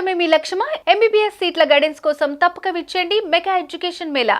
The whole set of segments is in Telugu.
సాధించడమే మీ లక్ష్యమా? ఎంబీబీఎస్ సీట్ల గైడెన్స్ కోసం తప్పక విచ్చేయండి మెగా ఎడ్యుకేషన్ మేళా.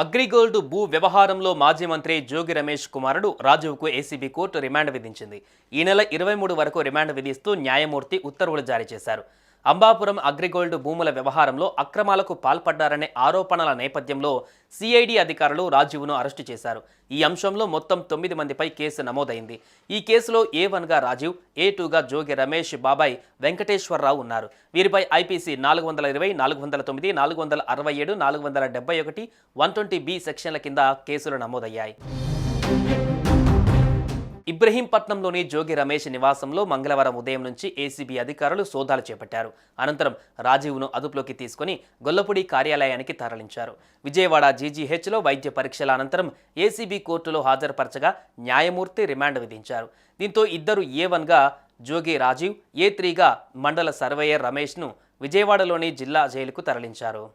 అగ్రిగోల్డ్ భూ వ్యవహారంలో మాజీ మంత్రి జోగి రమేష్ కుమారుడు రాజీవ్కు ఏసీబీ కోర్టు రిమాండ్ విధించింది. ఈ నెల 23 వరకు రిమాండ్ విధిస్తూ న్యాయమూర్తి ఉత్తర్వులు జారీ చేశారు. అంబాపురం అగ్రిగోల్డ్ భూముల వ్యవహారంలో అక్రమాలకు పాల్పడ్డారనే ఆరోపణల నేపథ్యంలో సిఐడి అధికారులు రాజీవ్ను అరెస్టు చేశారు. ఈ అంశంలో మొత్తం 9 మందిపై కేసు నమోదైంది. ఈ కేసులో ఏ1గా రాజీవ్, ఏ2గా జోగి రమేష్ బాబాయ్ వెంకటేశ్వరరావు ఉన్నారు. వీరిపై ఐపీసీ 420, 409, 467, 471, 120B సెక్షన్ల కింద కేసులు నమోదయ్యాయి. ఇబ్రహీంపట్నంలోని జోగి రమేష్ నివాసంలో మంగళవారం ఉదయం నుంచి ఏసీబీ అధికారులు సోదాలు చేపట్టారు. అనంతరం రాజీవ్ను అదుపులోకి తీసుకుని గొల్లపూడి కార్యాలయానికి తరలించారు. విజయవాడ జీజీహెచ్లో వైద్య పరీక్షల అనంతరం ఏసీబీ కోర్టులో హాజరుపరచగా న్యాయమూర్తి రిమాండ్ విధించారు. దీంతో ఇద్దరు ఏ1గా జోగి రాజీవ్, ఏ3గా మండల సర్వేయర్ రమేష్ను విజయవాడలోని జిల్లా జైలుకు తరలించారు.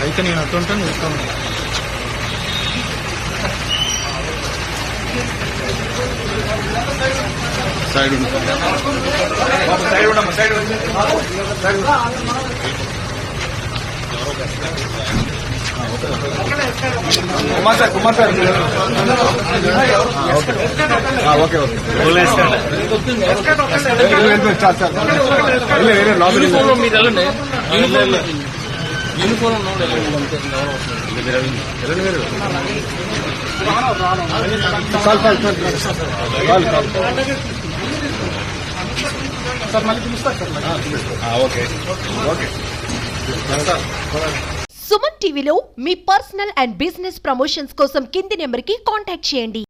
అయితే నేను అట్టుంటాను ఇస్తాను. Side Kumar sir okay uniform Suman టీవీలో మీ పర్సనల్ అండ్ బిజినెస్ ప్రమోషన్స్ కోసం కింది నెంబర్కి కాంటాక్ట్ చేయండి.